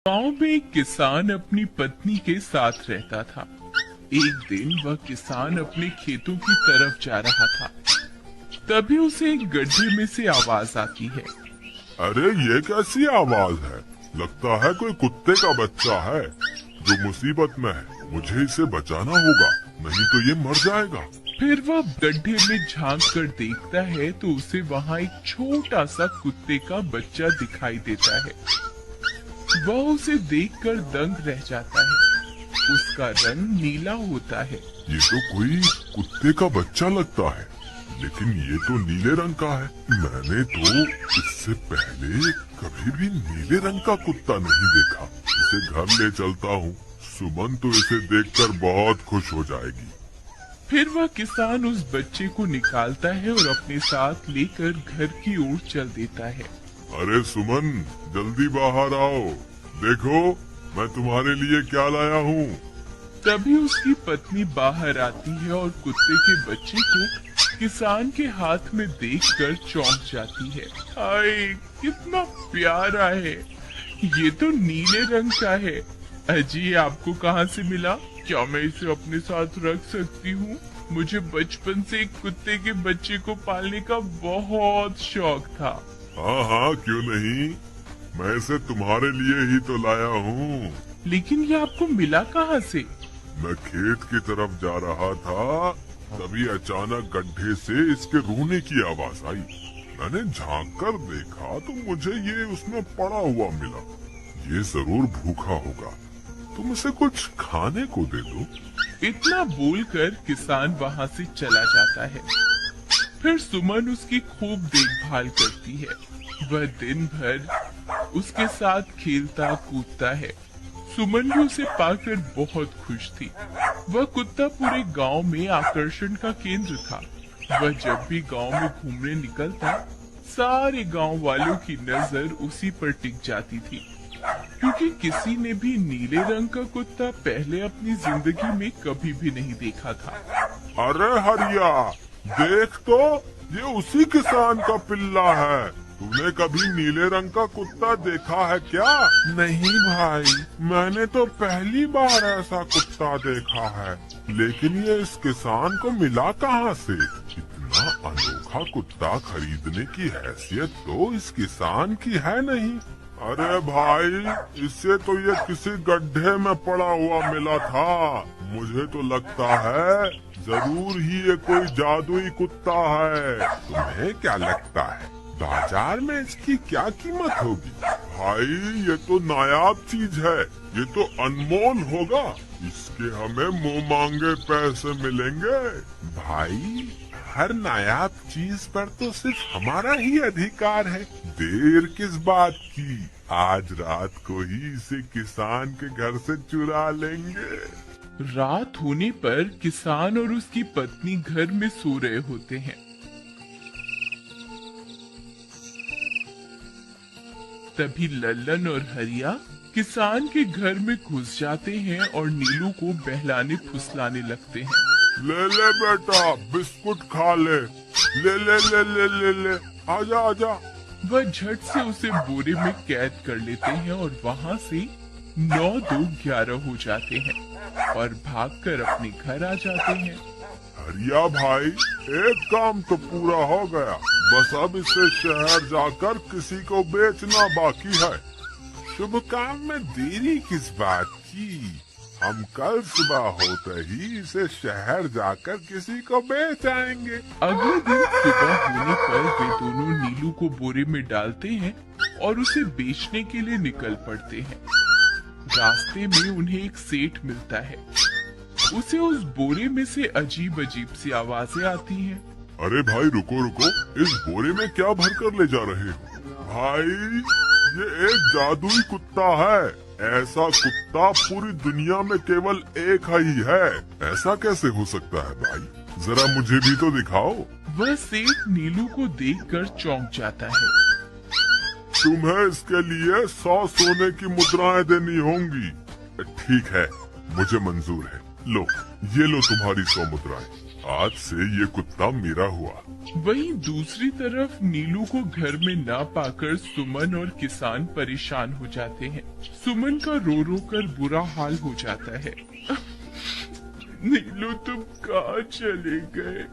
गांव में एक किसान अपनी पत्नी के साथ रहता था। एक दिन वह किसान अपने खेतों की तरफ जा रहा था। तभी उसे एक गड्ढे में से आवाज आती है। अरे ये कैसी आवाज है? लगता है कोई कुत्ते का बच्चा है जो मुसीबत में है। मुझे इसे बचाना होगा, नहीं तो ये मर जाएगा। फिर वह गड्ढे में झांक कर देखता है तो उसे वहाँ एक छोटा सा कुत्ते का बच्चा दिखाई देता है। वह उसे देखकर दंग रह जाता है। उसका रंग नीला होता है। ये तो कोई कुत्ते का बच्चा लगता है, लेकिन ये तो नीले रंग का है। मैंने तो इससे पहले कभी भी नीले रंग का कुत्ता नहीं देखा। इसे घर ले चलता हूँ। सुमन तो इसे देखकर बहुत खुश हो जाएगी। फिर वह किसान उस बच्चे को निकालता है और अपने साथ लेकर घर की ओर चल देता है। अरे सुमन, जल्दी बाहर आओ। देखो मैं तुम्हारे लिए क्या लाया हूँ। तभी उसकी पत्नी बाहर आती है और कुत्ते के बच्चे को किसान के हाथ में देखकर चौंक जाती है। हाय, कितना प्यारा है। ये तो नीले रंग का है। अजी, आपको कहाँ से मिला? क्या मैं इसे अपने साथ रख सकती हूँ? मुझे बचपन से एक कुत्ते के बच्चे को पालने का बहुत शौक था। हाँ हाँ, क्यों नहीं। मैं इसे तुम्हारे लिए ही तो लाया हूँ। लेकिन ये आपको मिला कहाँ से? मैं खेत की तरफ जा रहा था, तभी अचानक गड्ढे से इसके रोने की आवाज आई। मैंने झांक कर देखा तो मुझे ये उसमें पड़ा हुआ मिला। ये जरूर भूखा होगा, तुम इसे कुछ खाने को दे दो। इतना बोलकर किसान वहाँ से चला जाता है। फिर सुमन उसकी खूब देखभाल करती है। वह दिन भर उसके साथ खेलता कूदता है। सुमन भी उसे पाकर बहुत खुश थी। वह कुत्ता पूरे गांव में आकर्षण का केंद्र था। वह जब भी गांव में घूमने निकलता, सारे गांव वालों की नजर उसी पर टिक जाती थी, क्योंकि किसी ने भी नीले रंग का कुत्ता पहले अपनी जिंदगी में कभी भी नहीं देखा था। अरे हरिया, देख तो, ये उसी किसान का पिल्ला है। तूने कभी नीले रंग का कुत्ता देखा है क्या? नहीं भाई, मैंने तो पहली बार ऐसा कुत्ता देखा है। लेकिन ये इस किसान को मिला कहाँ से? इतना अनोखा कुत्ता खरीदने की हैसियत तो इस किसान की है नहीं। अरे भाई, इससे तो ये किसी गड्ढे में पड़ा हुआ मिला था। मुझे तो लगता है जरूर ही ये कोई जादुई कुत्ता है। तुम्हें क्या लगता है, बाजार में इसकी क्या कीमत होगी? भाई, ये तो नायाब चीज है, ये तो अनमोल होगा। इसके हमें मुंह मांगे पैसे मिलेंगे। भाई, हर नायाब चीज पर तो सिर्फ हमारा ही अधिकार है। देर किस बात की, आज रात को ही इसे किसान के घर से चुरा लेंगे। रात होने पर किसान और उसकी पत्नी घर में सो रहे होते हैं। तभी लल्लन और हरिया किसान के घर में घुस जाते हैं और नीलू को बहलाने फुसलाने लगते हैं। ले ले बेटा, बिस्कुट खा ले। ले ले ले ले ले ले, आजा आजा। वह झट से उसे बोरे में कैद कर लेते हैं और वहाँ से 9-2-11 हो जाते हैं और भागकर अपने घर आ जाते हैं। हरिया भाई, एक काम तो पूरा हो गया। बस अब इसे शहर जाकर किसी को बेचना बाकी है। शुभ काम में देरी किस बात की? हम कल सुबह होते ही इसे शहर जाकर किसी को बेच आएंगे। अगले दिन सुबह होने पर वे दोनों नीलू को बोरे में डालते हैं और उसे बेचने के लिए निकल पड़ते हैं। रास्ते में उन्हें एक सेठ मिलता है। उसे उस बोरे में से अजीब अजीब सी आवाजें आती हैं। अरे भाई, रुको रुको, इस बोरे में क्या भर कर ले जा रहे हो? भाई, ये एक जादुई कुत्ता है। ऐसा कुत्ता पूरी दुनिया में केवल एक ही है। ऐसा कैसे हो सकता है भाई? जरा मुझे भी तो दिखाओ। वह सेठ नीलू को देखकर चौंक जाता है। तुम्हें इसके लिए 100 सोने की मुद्राएं देनी होंगी। ठीक है, मुझे मंजूर है। लो, ये लो तुम्हारी 100 मुद्राएं। आज से ये कुत्ता मेरा हुआ। वहीं दूसरी तरफ नीलू को घर में ना पाकर सुमन और किसान परेशान हो जाते हैं। सुमन का रो रो कर बुरा हाल हो जाता है। नीलू तुम कहाँ चले गए?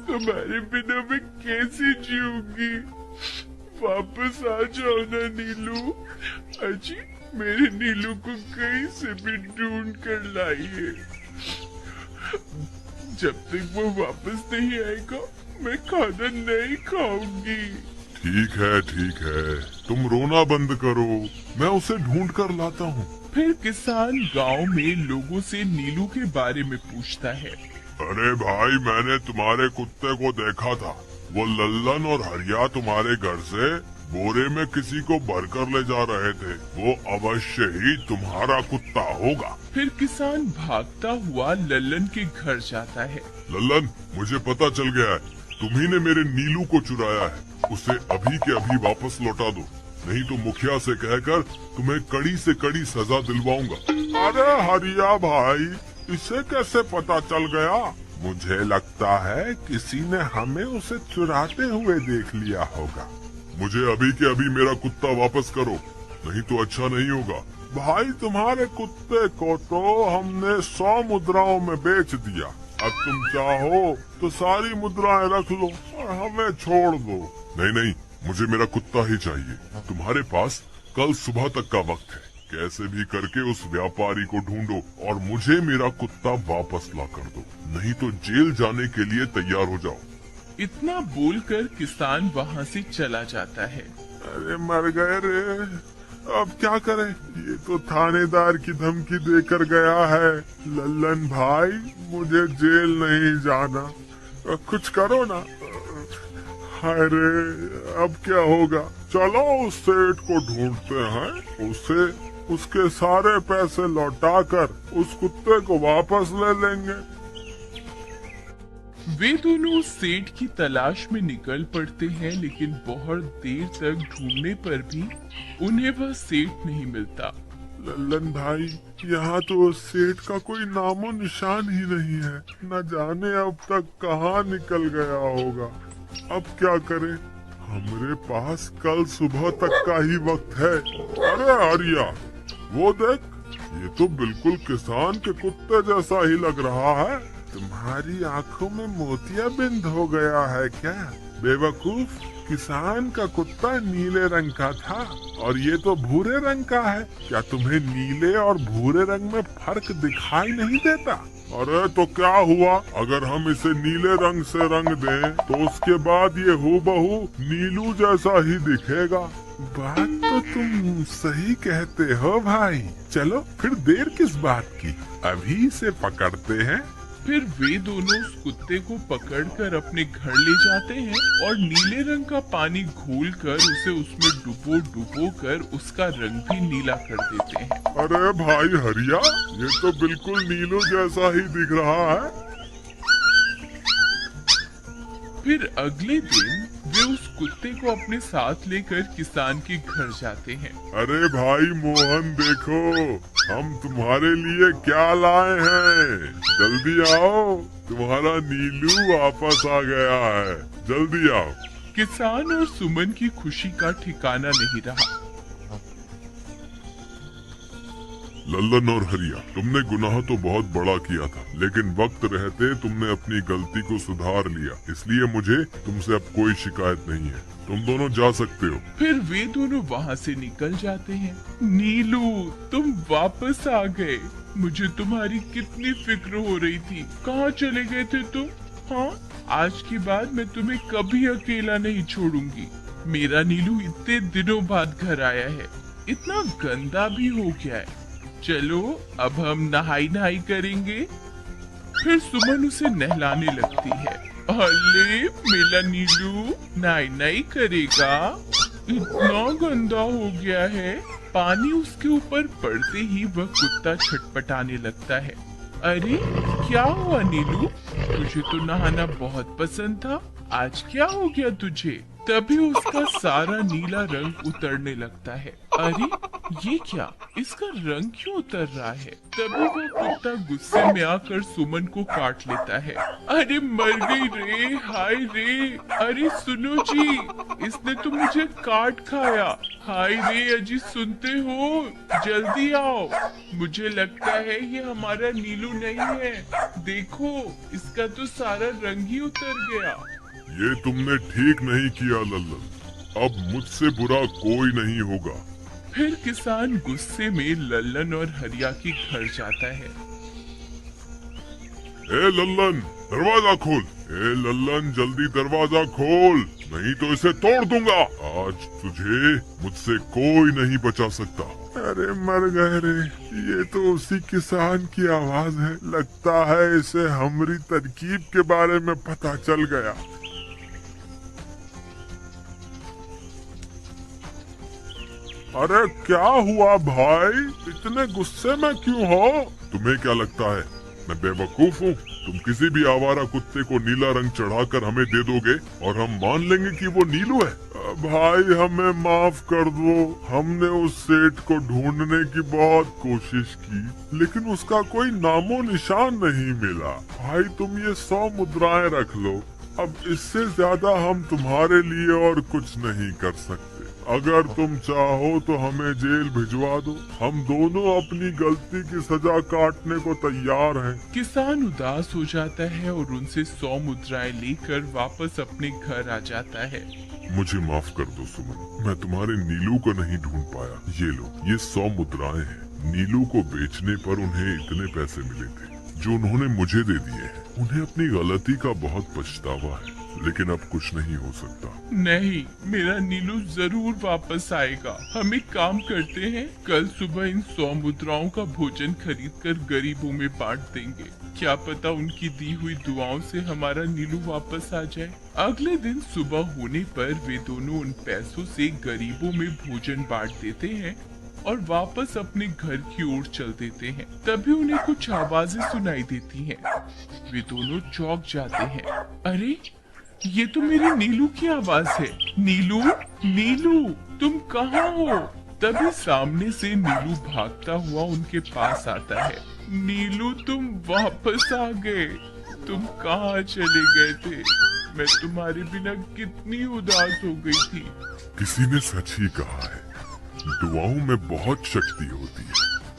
तुम्हारे बिना मैं कैसे जीऊंगी? वापस आ जाओ ना नीलू। अजी मेरे नीलू को कहीं से भी ढूंढ कर लाइए। जब तक वो वापस नहीं आएगा मैं खाना नहीं खाऊंगी। ठीक है, तुम रोना बंद करो, मैं उसे ढूंढ कर लाता हूँ। फिर किसान गांव में लोगों से नीलू के बारे में पूछता है। अरे भाई, मैंने तुम्हारे कुत्ते को देखा था। वो लल्लन और हरिया तुम्हारे घर से बोरे में किसी को भरकर ले जा रहे थे। वो अवश्य ही तुम्हारा कुत्ता होगा। फिर किसान भागता हुआ लल्लन के घर जाता है। लल्लन, मुझे पता चल गया है, तुम्ही ने मेरे नीलू को चुराया है। उसे अभी के अभी वापस लौटा दो, नहीं तो मुखिया से कहकर तुम्हें कड़ी से कड़ी सजा दिलवाऊंगा। अरे हरिया भाई, इसे कैसे पता चल गया? मुझे लगता है किसी ने हमें उसे चुराते हुए देख लिया होगा। मुझे अभी के अभी मेरा कुत्ता वापस करो, नहीं तो अच्छा नहीं होगा। भाई, तुम्हारे कुत्ते को तो हमने 100 मुद्राओं में बेच दिया। अब तुम चाहो तो सारी मुद्राएं रख लो और हमें छोड़ दो। नहीं, मुझे मेरा कुत्ता ही चाहिए। तुम्हारे पास कल सुबह तक का वक्त है। कैसे भी करके उस व्यापारी को ढूंढो और मुझे मेरा कुत्ता वापस ला कर दो, नहीं तो जेल जाने के लिए तैयार हो जाओ। इतना बोलकर किसान वहाँ से चला जाता है। अरे मर गए रे, अब क्या करें? ये तो थानेदार की धमकी देकर गया है। लल्लन भाई, मुझे जेल नहीं जाना, कुछ करो ना। अरे अब क्या होगा? चलो उस सेठ को ढूंढते हैं, उसे उसके सारे पैसे लौटाकर उस कुत्ते को वापस ले लेंगे। वे दोनों उस सेठ की तलाश में निकल पड़ते हैं, लेकिन बहुत देर तक ढूंढने पर भी उन्हें वह सेठ नहीं मिलता। लल्लन भाई, यहाँ तो सेठ का कोई नामो निशान ही नहीं है। न जाने अब तक कहाँ निकल गया होगा। अब क्या करें? हमारे पास कल सुबह तक का ही वक्त है। अरे आर्या, वो देख, ये तो बिल्कुल किसान के कुत्ते जैसा ही लग रहा है। तुम्हारी आंखों में मोतियाबिंद हो गया है क्या? बेवकूफ, किसान का कुत्ता नीले रंग का था और ये तो भूरे रंग का है। क्या तुम्हें नीले और भूरे रंग में फर्क दिखाई नहीं देता? अरे तो क्या हुआ, अगर हम इसे नीले रंग से रंग दें तो उसके बाद ये हूबहू नीलू जैसा ही दिखेगा। बात तो तुम सही कहते हो भाई। चलो फिर देर किस बात की, अभी इसे पकड़ते हैं। फिर वे दोनों उस कुत्ते को पकड़कर अपने घर ले जाते हैं और नीले रंग का पानी घोलकर उसे उसमें डुबो कर उसका रंग भी नीला कर देते हैं। अरे भाई हरिया, ये तो बिल्कुल नीलू जैसा ही दिख रहा है। फिर अगले दिन वे उस कुत्ते को अपने साथ लेकर किसान के घर जाते हैं। अरे भाई मोहन, देखो हम तुम्हारे लिए क्या लाए हैं। जल्दी आओ, तुम्हारा नीलू वापस आ गया है। जल्दी आओ। किसान और सुमन की खुशी का ठिकाना नहीं रहा। लल्लन और हरिया, तुमने गुनाह तो बहुत बड़ा किया था, लेकिन वक्त रहते तुमने अपनी गलती को सुधार लिया, इसलिए मुझे तुमसे अब कोई शिकायत नहीं है। तुम दोनों जा सकते हो। फिर वे दोनों वहाँ से निकल जाते हैं। नीलू, तुम वापस आ गए। मुझे तुम्हारी कितनी फिक्र हो रही थी। कहाँ चले गए थे तुम? हाँ, आज के बाद मैं तुम्हें कभी अकेला नहीं छोड़ूंगी। मेरा नीलू इतने दिनों बाद घर आया है, इतना गंदा भी हो गया है। चलो अब हम नहाई करेंगे। फिर सुमन उसे नहलाने लगती है। अरे मेरा नीलू नहाई करेगा, इतना गंदा हो गया है। पानी उसके ऊपर पड़ते ही वह कुत्ता छटपटाने लगता है। अरे क्या हुआ नीलू, तुझे तो नहाना बहुत पसंद था, आज क्या हो गया तुझे? तभी उसका सारा नीला रंग उतरने लगता है। अरे ये क्या, इसका रंग क्यों उतर रहा है? तभी वो कुत्ता गुस्से में आकर सुमन को काट लेता है। अरे मर गई रे, हाय रे, अरे सुनो जी, इसने तो मुझे काट खाया। हाय रे अजी, सुनते हो? जल्दी आओ, मुझे लगता है ये हमारा नीलू नहीं है। देखो, इसका तो सारा रंग ही उतर गया। ये तुमने ठीक नहीं किया लल्लन, अब मुझसे बुरा कोई नहीं होगा। फिर किसान गुस्से में लल्लन और हरिया के घर जाता है। ए लल्लन, दरवाजा खोल। ए लल्लन, जल्दी दरवाजा खोल, नहीं तो इसे तोड़ दूंगा। आज तुझे मुझसे कोई नहीं बचा सकता। अरे मर गए रे, ये तो उसी किसान की आवाज है। लगता है इसे हमारी तरकीब के बारे में पता चल गया। अरे क्या हुआ भाई, इतने गुस्से में क्यों हो? तुम्हें क्या लगता है मैं बेवकूफ हूँ? तुम किसी भी आवारा कुत्ते को नीला रंग चढ़ाकर हमें दे दोगे और हम मान लेंगे कि वो नीलू है? भाई हमें माफ कर दो, हमने उस सेठ को ढूंढने की बहुत कोशिश की, लेकिन उसका कोई नामो निशान नहीं मिला। भाई तुम ये 100 मुद्राएं रख लो, अब इससे ज्यादा हम तुम्हारे लिए और कुछ नहीं कर सकते। अगर तुम चाहो तो हमें जेल भिजवा दो, हम दोनों अपनी गलती की सजा काटने को तैयार हैं। किसान उदास हो जाता है और उनसे 100 मुद्राएं लेकर वापस अपने घर आ जाता है। मुझे माफ कर दो सुमन, मैं तुम्हारे नीलू को नहीं ढूंढ पाया। ये लो, ये 100 मुद्राएं हैं। नीलू को बेचने पर उन्हें इतने पैसे मिले थे जो उन्होंने मुझे दे दिए हैं। उन्हें अपनी गलती का बहुत पछतावा है, लेकिन अब कुछ नहीं हो सकता। नहीं, मेरा नीलू जरूर वापस आएगा। हम एक काम करते हैं, कल सुबह इन 100 मुद्राओं का भोजन खरीदकर गरीबों में बांट देंगे। क्या पता उनकी दी हुई दुआओं से हमारा नीलू वापस आ जाए। अगले दिन सुबह होने पर वे दोनों उन पैसों से गरीबों में भोजन बांट देते हैं और वापस अपने घर की ओर चल देते हैं। तभी उन्हें कुछ आवाजें सुनाई देती हैं। वे दोनों चौंक जाते हैं। अरे, ये तो मेरी नीलू की आवाज है। नीलू, नीलू, तुम कहाँ हो? तभी सामने से नीलू भागता हुआ उनके पास आता है। नीलू, तुम वापस आ गए। तुम कहाँ चले गए थे? मैं तुम्हारे बिना कितनी उदास हो गई थी। किसी ने सच ही कहा है, दुआओं में बहुत शक्ति होती है।